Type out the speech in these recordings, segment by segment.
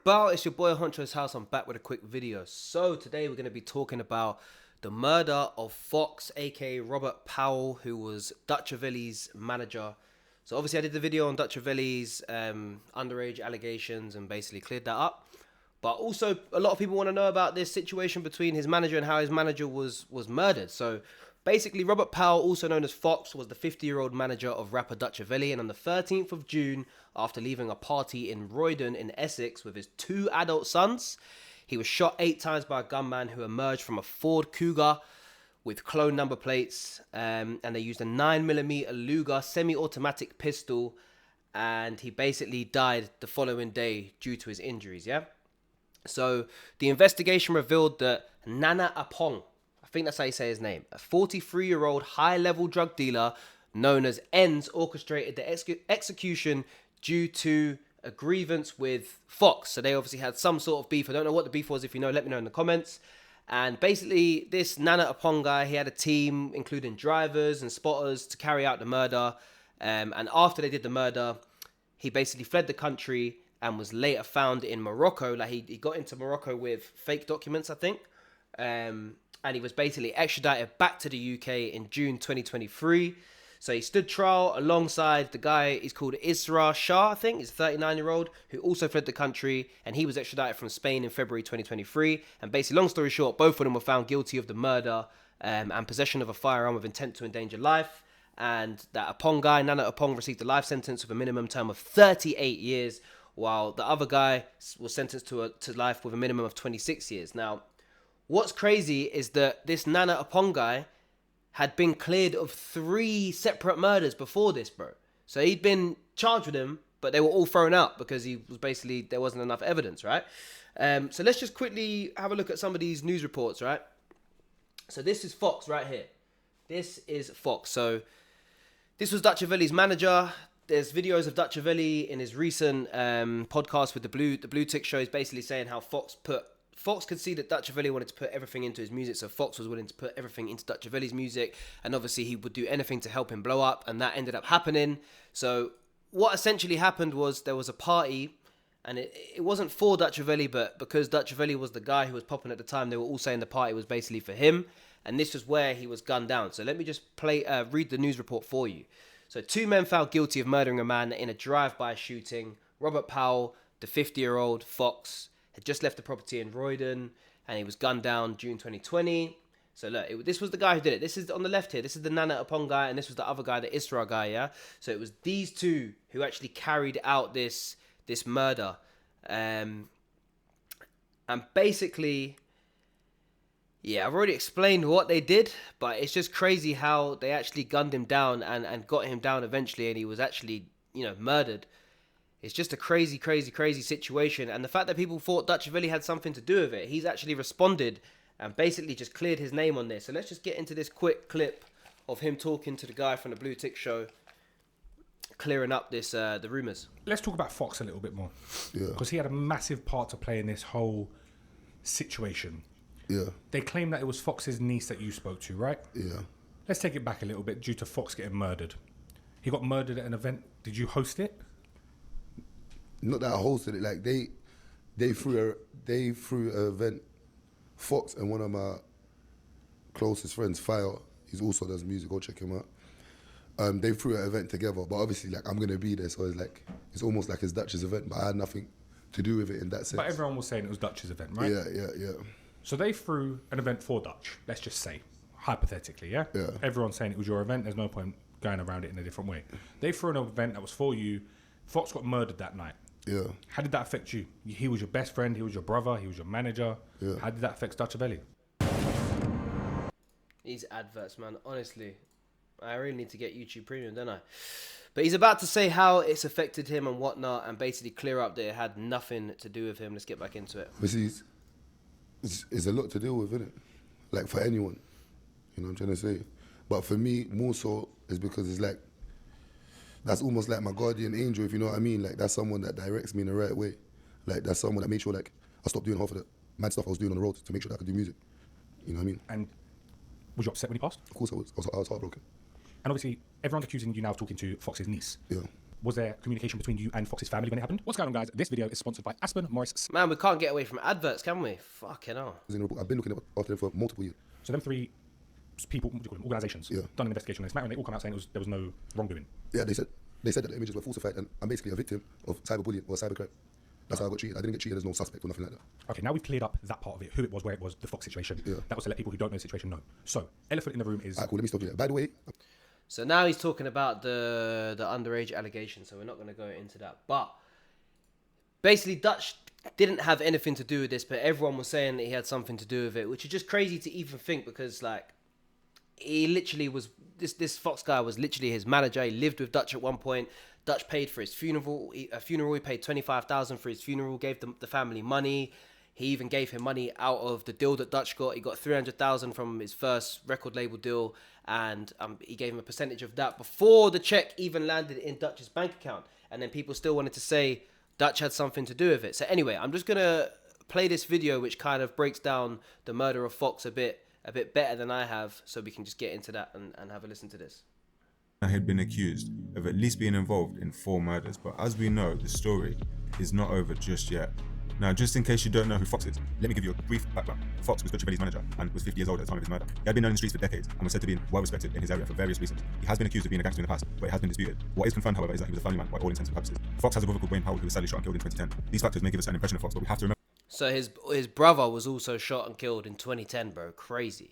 about? It's your boy Honcho's House. I'm back with a quick video. So today we're going to be talking about the murder of Fox, aka Robert Powell, who was Dutchavelli's manager. So obviously I did the video on Dutchavelli's underage allegations and basically cleared that up. But also a lot of people want to know about this situation between his manager and how his manager was murdered. So basically Robert Powell, also known as Fox, was the 50-year-old manager of rapper Dutchavelli, and on the 13th of June, after leaving a party in Roydon in Essex with his 2 adult sons, he was shot 8 times by a gunman who emerged from a Ford Cougar with clone number plates, and they used a 9mm Luger semi-automatic pistol, and he basically died the following day due to his injuries, yeah? So the investigation revealed that Nana Oppong, I think that's how you say his name, a 43-year-old high-level drug dealer known as Ends, orchestrated the execution due to a grievance with Fox. So they obviously had some sort of beef. I don't know what the beef was. If you know, let me know in the comments. And basically, this Nana Oppong guy, he had a team, including drivers and spotters, to carry out the murder. And after they did the murder, he basically fled the country and was later found in Morocco. Like he got into Morocco with fake documents, I think. And he was basically extradited back to the UK in June 2023. So he stood trial alongside the guy, he's called Isra Shah, I think. He's a 39-year-old who also fled the country, and he was extradited from Spain in February 2023. And basically, long story short, both of them were found guilty of the murder and possession of a firearm with intent to endanger life. And that Oppong guy, Nana Oppong, received a life sentence with a minimum term of 38 years, while the other guy was sentenced to life with a minimum of 26 years. Now, what's crazy is that this Nana Oppong guy had been cleared of 3 separate murders before this, bro. So he'd been charged with them, but they were all thrown out because he was basically, there wasn't enough evidence, right? So let's just quickly have a look at some of these news reports, right? So this is Fox right here. This is Fox. So this was Dutchavelli's manager. There's videos of Dutchavelli in his recent podcast with the Blue Tick Show. He's basically saying how Fox could see that Dutchavelli wanted to put everything into his music, so Fox was willing to put everything into Dutchavelli's music, and obviously he would do anything to help him blow up, and that ended up happening. So what essentially happened was there was a party, and it wasn't for Dutchavelli, but because Dutchavelli was the guy who was popping at the time, they were all saying the party was basically for him, and this was where he was gunned down. So let me just read the news report for you. So 2 men found guilty of murdering a man in a drive-by shooting. Robert Powell, the 50-year-old Fox, had just left the property in Roydon, and he was gunned down June 2020. So look, this was the guy who did it. This is on the left here. This is the Nana Oppong guy, and this was the other guy, the Isra guy, yeah? So it was these 2 who actually carried out this murder. And basically, yeah, I've already explained what they did, but it's just crazy how they actually gunned him down and got him down eventually, and he was actually, murdered. It's just a crazy, crazy, crazy situation. And the fact that people thought Dutchavelli had something to do with it, he's actually responded and basically just cleared his name on this. So let's just get into this quick clip of him talking to the guy from the Blue Tick Show, clearing up this the rumours. Let's talk about Fox a little bit more. Yeah. Because he had a massive part to play in this whole situation. Yeah. They claim that it was Fox's niece that you spoke to, right? Yeah. Let's take it back a little bit due to Fox getting murdered. He got murdered at an event. Did you host it? Not that I hosted it. Like they threw an event. Fox and one of my closest friends, Fire, he also does music. Go check him out. They threw an event together, but obviously, like, I'm gonna be there, so it's almost like it's Dutch's event, but I had nothing to do with it in that sense. But everyone was saying it was Dutch's event, right? Yeah. So they threw an event for Dutch. Let's just say, hypothetically, yeah. Yeah. Everyone's saying it was your event. There's no point going around it in a different way. They threw an event that was for you. Fox got murdered that night. Yeah. How did that affect you? He was your best friend. He was your brother. He was your manager. Yeah. How did that affect Dutchavelli? These adverts, man. Honestly, I really need to get YouTube Premium, don't I? But he's about to say how it's affected him and whatnot, and basically clear up that it had nothing to do with him. Let's get back into it. But see, it's a lot to deal with, isn't it? Like, for anyone. You know what I'm trying to say? But for me, more so, is because it's like, that's almost like my guardian angel, if you know what I mean. Like, that's someone that directs me in the right way. Like, that's someone that made sure, like, I stopped doing half of the mad stuff I was doing on the road to make sure that I could do music. You know what I mean? And was you upset when he passed? Of course I was. I was heartbroken. And obviously, everyone's accusing you now of talking to Fox's niece. Yeah. Was there communication between you and Fox's family when it happened? What's going on, guys? This video is sponsored by Aspen Morris. Man, we can't get away from adverts, can we? Fucking hell. I've been looking after them for multiple years. So them three people, what do you call them, organisations, Yeah. done an investigation on this matter, and they all come out saying there was no wrongdoing. Yeah, they said that the images were falsified, and I'm basically a victim of cyberbullying or cybercrime. That's how I got treated. I didn't get treated as no suspect or nothing like that. Okay, now we've cleared up that part of it, who it was, where it was, the Fox situation. Yeah. That was to let people who don't know the situation know. So, elephant in the room is... Alright, cool, let me stop you there. By the way, So now he's talking about the underage allegation, so we're not going to go into that. But basically, Dutch didn't have anything to do with this, but everyone was saying that he had something to do with it, which is just crazy to even think, because like he literally was this Fox guy was literally his manager. He lived with Dutch at one point. Dutch paid for his funeral. He paid 25,000 for his funeral. Gave the family money. He even gave him money out of the deal that Dutch got. He got 300,000 from his first record label deal, and he gave him a percentage of that before the check even landed in Dutch's bank account. And then people still wanted to say Dutch had something to do with it. So anyway, I'm just gonna play this video, which kind of breaks down the murder of Fox a bit better than I have, so we can just get into that and have a listen to this. I had been accused of at least being involved in 4 murders, but as we know, the story is not over just yet. Now, just in case you don't know who Fox is, let me give you a brief background. Fox was Dutchavelli's manager and was 50 years old at the time of his murder. He had been known in the streets for decades and was said to be well respected in his area for various reasons. He has been accused of being a gangster in the past, but it has been disputed. What is confirmed, however, is that he was a family man by all intents and purposes. Fox has a brother called Powell who was sadly shot and killed in 2010. These factors may give us an impression of Fox, but we have to remember So his brother was also shot and killed in 2010, bro. Crazy.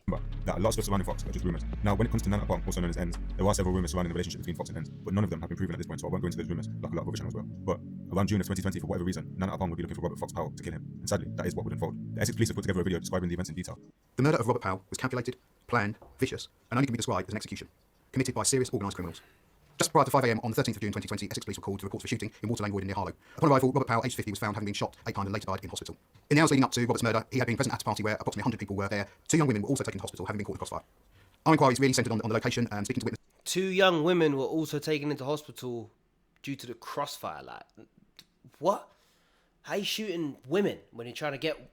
that a lot of stuff surrounding Fox are just rumours. Now, when it comes to Nana Oppong, also known as Ends, there are several rumours surrounding the relationship between Fox and Ends, but none of them have been proven at this point, so I won't go into those rumours, like a lot of other channels will. But around June of 2020, for whatever reason, Nana Oppong would be looking for Robert Fox Powell to kill him, and sadly, that is what would unfold. The Essex police have put together a video describing the events in detail. The murder of Robert Powell was calculated, planned, vicious, and only can be described as an execution, committed by serious organised criminals. Just prior to 5 a.m. on the 13th of June 2020, Essex police were called to reports for shooting in Water Lane, Roydon near Harlow. Upon arrival, Robert Powell, aged 50, was found having been shot 8 times and later died in hospital. In the hours leading up to Robert's murder, he had been present at a party where approximately 100 people were there. 2 young women were also taken to hospital, having been caught in crossfire. Our inquiries really centred on the location and speaking to witnesses. 2 young women were also taken into hospital due to the crossfire. Like, what? How you shooting women when you're trying to get...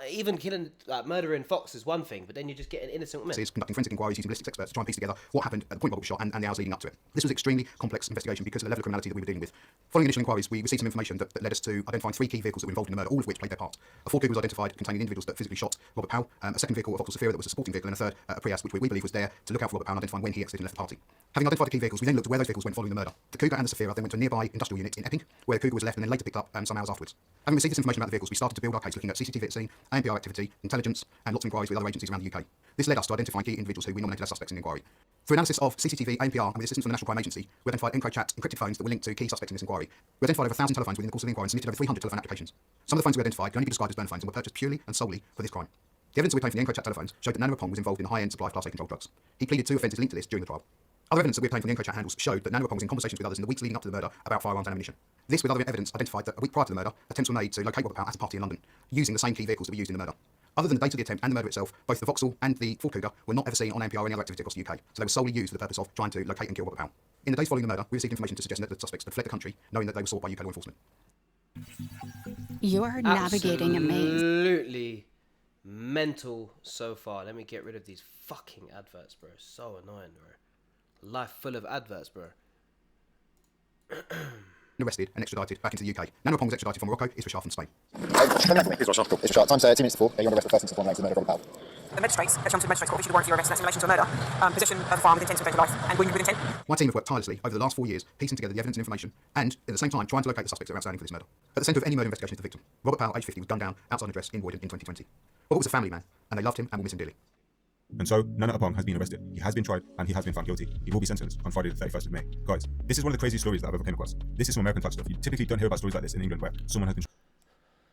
even killing, like, murdering Fox is one thing, but then you're just getting innocent women. Conducting forensic inquiries using ballistics experts to try and piece together what happened at the point Robert was shot and the hours leading up to it. This was an extremely complex investigation because of the level of criminality that we were dealing with. Following initial inquiries, we received some information that led us to identifying 3 key vehicles that were involved in the murder, all of which played their part. A Ford Cougar was identified containing individuals that physically shot Robert Powell, a second vehicle, a Vauxhall Zafira that was a supporting vehicle, and a third, a Prius, which we believe was there to look out for Robert Powell and identify when he exited and left the party. Having identified the key vehicles, we then looked at where those vehicles went following the murder. The Cougar and the Zafira then went to a nearby industrial unit in Epping, where the Cougar was left and then later picked up some hours afterwards. Having received this information about the vehicles, we started to build our case looking at CCTV at the scene, ANPR activity, intelligence, and lots of inquiries with other agencies around the UK. This led us to identify key individuals who we nominated as suspects in the inquiry. Through analysis of CCTV, ANPR, and with assistance from the National Crime Agency, we identified EncroChat encrypted phones that were linked to key suspects in this inquiry. We identified over 1,000 telephones within the course of the inquiry and submitted over 300 telephone applications. Some of the phones we identified can only be described as burn phones and were purchased purely and solely for this crime. The evidence we obtained from the EncroChat telephones showed that Nana Oppong was involved in a high-end supply of Class A controlled drugs. He pleaded 2 offences linked to this during the trial. Other evidence that we obtained from the EncroChat handles showed that Nana Oppong was in conversations with others in the weeks leading up to the murder about firearms and ammunition. This, with other evidence, identified that a week prior to the murder, attempts were made to locate Robert Powell at a party in London, using the same key vehicles that were used in the murder. Other than the date of the attempt and the murder itself, both the Vauxhall and the Ford Cougar were not ever seen on ANPR or any other activity across the UK, so they were solely used for the purpose of trying to locate and kill Robert Powell. In the days following the murder, we received information to suggest that the suspects had fled the country, knowing that they were sought by UK law enforcement. You're navigating a maze. Absolutely mental so far. Let me get rid of these fucking adverts, bro. So annoying, bro. Life full of adverts, bro. Arrested and extradited back into the UK. Nana Oppong was extradited from Morocco, Israel from Spain. Israel, time 2 minutes to 4. You're on arrest for first instance of the murder of Robert Powell. The magistrates, the Chelmsford Magistrates Court, issued a warrant for your arrest in relation to a murder, possession of a firearm with intent to endanger life, and wounded with intent. My team have worked tirelessly over the last 4 years, piecing together the evidence and information, and at the same time trying to locate the suspects that are outstanding for this murder. At the centre of any murder investigation is the victim. Robert Powell, aged 50, was gunned down outside an address in Roydon in 2020. Robert was a family man, and they loved him and will miss him dearly. And so, Nana Oppong has been arrested, he has been tried, and he has been found guilty. He will be sentenced on Friday the 31st of May. Guys, this is one of the craziest stories that I've ever came across. This is some American type stuff. You typically don't hear about stories like this in England where someone has been...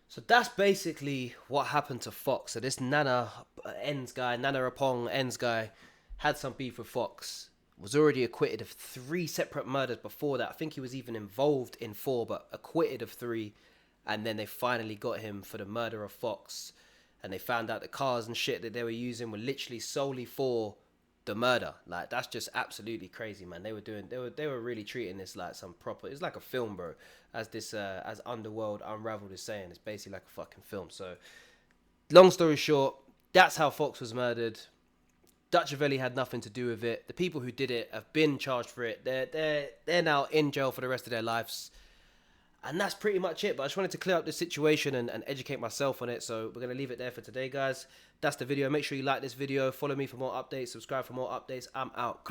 So that's basically what happened to Fox. So this Nana Oppong Ends guy, had some beef with Fox, was already acquitted of 3 separate murders before that. I think he was even involved in 4, but acquitted of 3. And then they finally got him for the murder of Fox. And they found out the cars and shit that they were using were literally solely for the murder. Like, that's just absolutely crazy, man. They were really treating this like some proper... It's like a film, bro. As Underworld Unraveled is saying, it's basically like a fucking film. So, long story short, that's how Fox was murdered. Dutchavelli had nothing to do with it. The people who did it have been charged for it. They're now in jail for the rest of their lives. And that's pretty much it. But I just wanted to clear up the situation and educate myself on it. So we're going to leave it there for today, guys. That's the video. Make sure you like this video. Follow me for more updates. Subscribe for more updates. I'm out.